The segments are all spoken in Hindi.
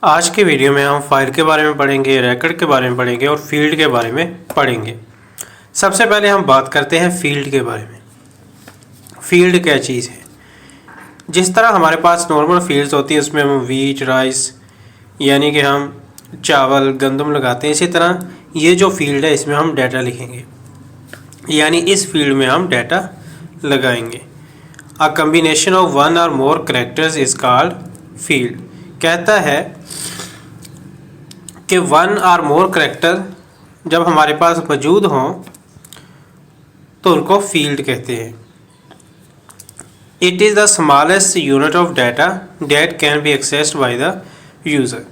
आज के वीडियो में हम फाइल के बारे में पढ़ेंगे, रिकॉर्ड के बारे में पढ़ेंगे और फील्ड के बारे में पढ़ेंगे। सबसे पहले हम बात करते हैं फील्ड के बारे में। फील्ड क्या चीज़ है? जिस तरह हमारे पास नॉर्मल फील्ड्स होती हैं उसमें हम वीट, राइस यानी कि हम चावल, गंदम लगाते हैं, इसी तरह ये जो फील्ड है इसमें हम डाटा लिखेंगे, यानी इस फील्ड में हम डाटा लगाएंगे। अ कम्बिनेशन ऑफ वन और मोर कैरेक्टर्स इज कॉल्ड फील्ड। कहता है कि वन और मोर कैरेक्टर जब हमारे पास मौजूद हों तो उनको फील्ड कहते हैं। It is the smallest unit of data that can be accessed by the user.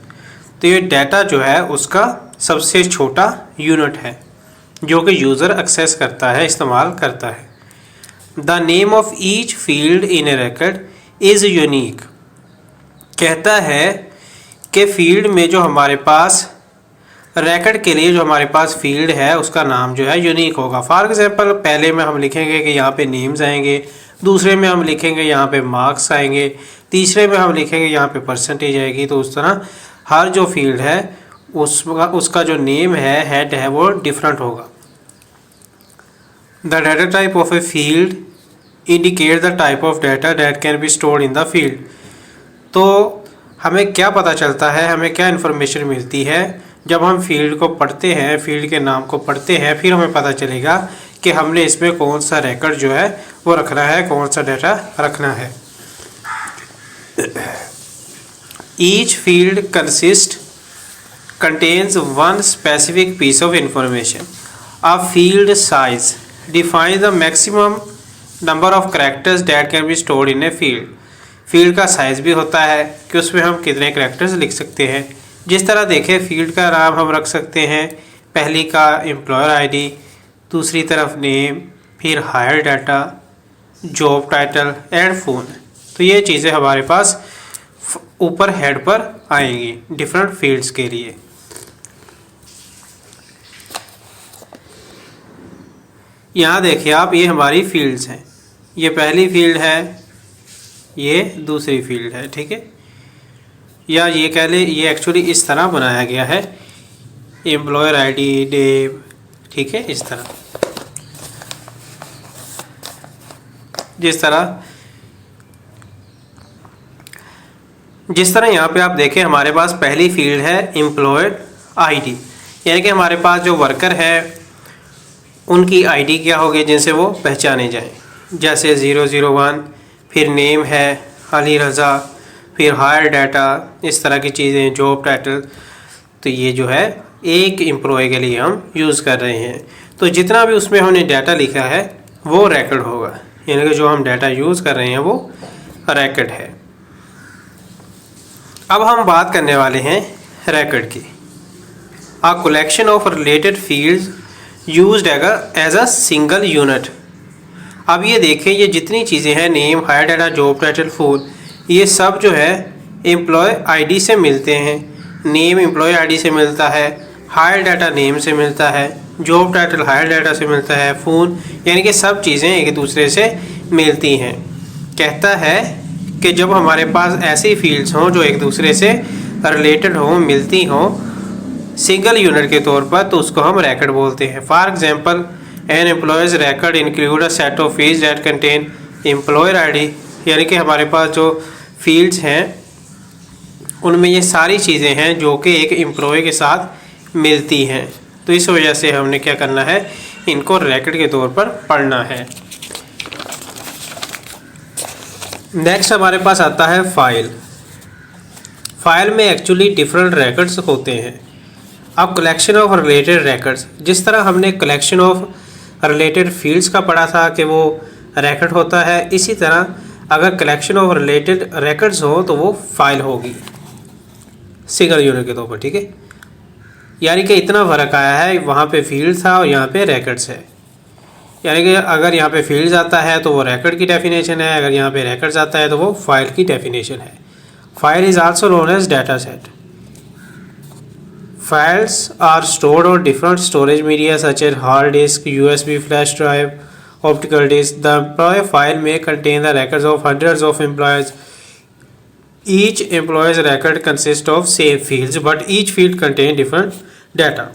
तो ये डाटा जो है उसका सबसे छोटा यूनिट है जो कि यूज़र एक्सेस करता है, इस्तेमाल करता है। The name of each field in A record is unique. कहता है कि फील्ड में जो हमारे पास रिकॉर्ड के लिए जो हमारे पास फील्ड है उसका नाम जो है यूनिक होगा। फॉर एग्जांपल पहले में हम लिखेंगे कि यहाँ पे नेम्स आएंगे, दूसरे में हम लिखेंगे यहाँ पे मार्क्स आएंगे, तीसरे में हम लिखेंगे यहाँ पे परसेंटेज आएगी। तो उस तरह हर जो फील्ड है उसका जो नेम है, हेड है, वो डिफरेंट होगा। The data type of a field indicate the type of data that can be stored in the field. तो हमें क्या पता चलता है, हमें क्या इन्फॉर्मेशन मिलती है जब हम फील्ड को पढ़ते हैं, फील्ड के नाम को पढ़ते हैं, फिर हमें पता चलेगा कि हमने इसमें कौन सा रिकॉर्ड जो है वो रखना है, कौन सा डाटा रखना है। Each field contains one specific piece of information. A field size defines the maximum number of characters that can be stored in a field. Field का साइज़ भी होता है कि उसमें हम कितने करैक्टर्स लिख सकते हैं। जिस तरह देखें फील्ड का नाम हम रख सकते हैं, पहली का एम्प्लॉयर आईडी, दूसरी तरफ नेम, फिर hire data, job title and phone. तो ये चीज़ें हमारे पास ऊपर हेड पर आएंगी डिफरेंट फील्ड्स के लिए। यहाँ देखिए आप, ये हमारी फील्ड्स हैं। ये पहली फील्ड है, ये दूसरी फील्ड है, ठीक है। या ये कह ले, ये एक्चुअली इस तरह बनाया गया है, एम्प्लॉयर आईडी, नेम, ठीक है, इस तरह। जिस तरह यहाँ पे आप देखें हमारे पास पहली फील्ड है एम्प्लॉयड आईडी, यानी कि हमारे पास जो वर्कर है उनकी आईडी क्या होगी जिनसे वो पहचाने जाएं। जैसे 001, फिर नेम है अली रज़ा, फिर हायर डाटा, इस तरह की चीज़ें, जॉब टाइटल। तो ये जो है एक एम्प्लॉय के लिए हम यूज़ कर रहे हैं। तो जितना भी उसमें हमने डाटा लिखा है वो रिकॉर्ड होगा, यानी कि जो हम डाटा यूज़ कर रहे हैं वो रिकॉर्ड है। अब हम बात करने वाले हैं रिकॉर्ड की। A collection of related fields used as a single unit. अब ये देखें, ये जितनी चीज़ें हैं, name, hire data, job title, phone, ये सब जो है एम्प्लॉय आईडी से मिलते हैं। नेम एम्प्लॉय आईडी से मिलता है, हायर डाटा नेम से मिलता है, जॉब टाइटल हायर डाटा से मिलता है, फ़ोन, यानी कि सब चीज़ें एक दूसरे से मिलती हैं। कहता है कि जब हमारे पास ऐसी फील्ड्स हों जो एक दूसरे से रिलेटेड हों, मिलती हों सिंगल यूनिट के तौर पर, तो उसको हम रिकॉर्ड बोलते हैं। For example an employees record include a set of fields that contain employer ID, यानी कि हमारे पास जो फील्ड्स हैं उनमें ये सारी चीज़ें हैं जो कि एक एम्प्लॉय के साथ मिलती हैं। तो इस वजह से हमने क्या करना है, इनको रिकॉर्ड के तौर पर पढ़ना है। नेक्स्ट हमारे पास आता है फाइल। फाइल में एक्चुअली डिफरेंट रिकॉर्ड्स होते हैं। अब कलेक्शन ऑफ रिलेटेड रिकॉर्ड्स, जिस तरह हमने कलेक्शन ऑफ रिलेटेड फील्ड्स का पढ़ा था कि वो रिकॉर्ड होता है, इसी तरह अगर कलेक्शन ऑफ रिलेटेड रिकॉर्ड्स हो तो वो फाइल होगी सिंगल यूनिट के तौर पर, ठीक है। यानी कि इतना फ़र्क आया है, वहाँ पे फील्ड था और यहाँ पे रिकॉर्ड्स है। यानी कि अगर यहाँ पे फील्ड्स आता है तो वो रिकॉर्ड की डेफिनेशन है, अगर यहाँ पे रिकॉर्ड्स आता है तो वो फाइल की डेफिनेशन है। File is also known as data set. Files are stored on different storage media such as hard disk, USB flash drive, optical disk. The employee file may contain the records of hundreds of employees. Each employees record consist of same fields but each field contain different data।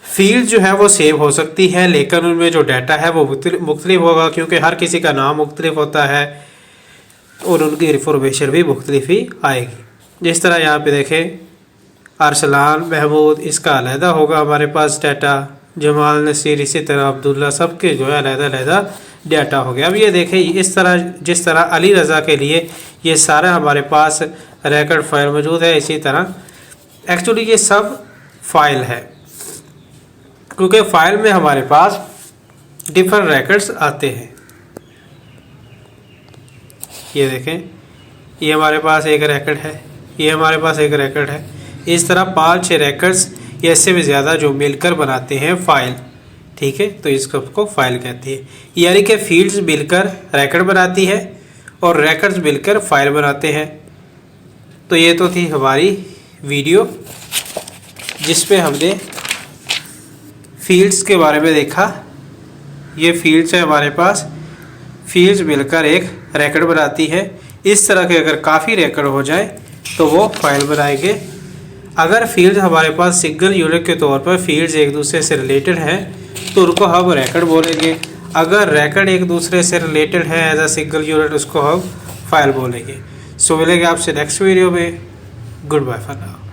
Field जो है वो सेम हो सकती है लेकिन उनमें जो डाटा है वो मुख्तलिफ होगा, क्योंकि हर किसी का नाम मुख्तलिफ होता है और उनकी इंफॉर्मेशन भी मुख्तलिफ ही आएगी। जिस तरह यहाँ पे देखें, अरसलान महमूद इसका अलहदा होगा हमारे पास डाटा, जमाल नसीर इसी तरह अब्दुल्ला, सबके जो है अलहदा अलहदा डाटा हो गया। अब ये देखें इस तरह जिस तरह अली रज़ा के लिए ये सारा हमारे पास रिकॉर्ड फाइल मौजूद है, इसी तरह एक्चुअली ये सब फाइल है, क्योंकि फाइल में हमारे पास डिफरेंट रिकॉर्ड्स आते हैं। ये देखें, ये हमारे पास एक रिकॉर्ड है, ये हमारे पास एक रिकॉर्ड है, इस तरह 5-6 रिकॉर्ड्स या इससे भी ज़्यादा जो मिलकर बनाते हैं फाइल। ठीक है, तो इसको फाइल कहती है, यानी कि फील्ड्स मिलकर रिकॉर्ड बनाती है और रिकॉर्ड्स मिलकर फाइल बनाते हैं। तो ये तो थी हमारी वीडियो जिसमें हमने फील्ड्स के बारे में देखा। ये फील्ड्स है हमारे पास, फील्ड्स मिलकर एक रिकॉर्ड बनाती है। इस तरह के अगर काफ़ी रिकॉर्ड हो जाए तो वो फाइल बनाएंगे। अगर फील्ड हमारे पास सिंगल यूनिट के तौर पर फील्ड्स एक दूसरे से रिलेटेड हैं तो उनको हम रिकॉर्ड बोलेंगे। अगर रिकॉर्ड एक दूसरे से रिलेटेड है एज अ सिंगल यूनिट, उसको हम फाइल बोलेंगे। सो मिलेंगे आपसे नेक्स्ट वीडियो में। Goodbye for now.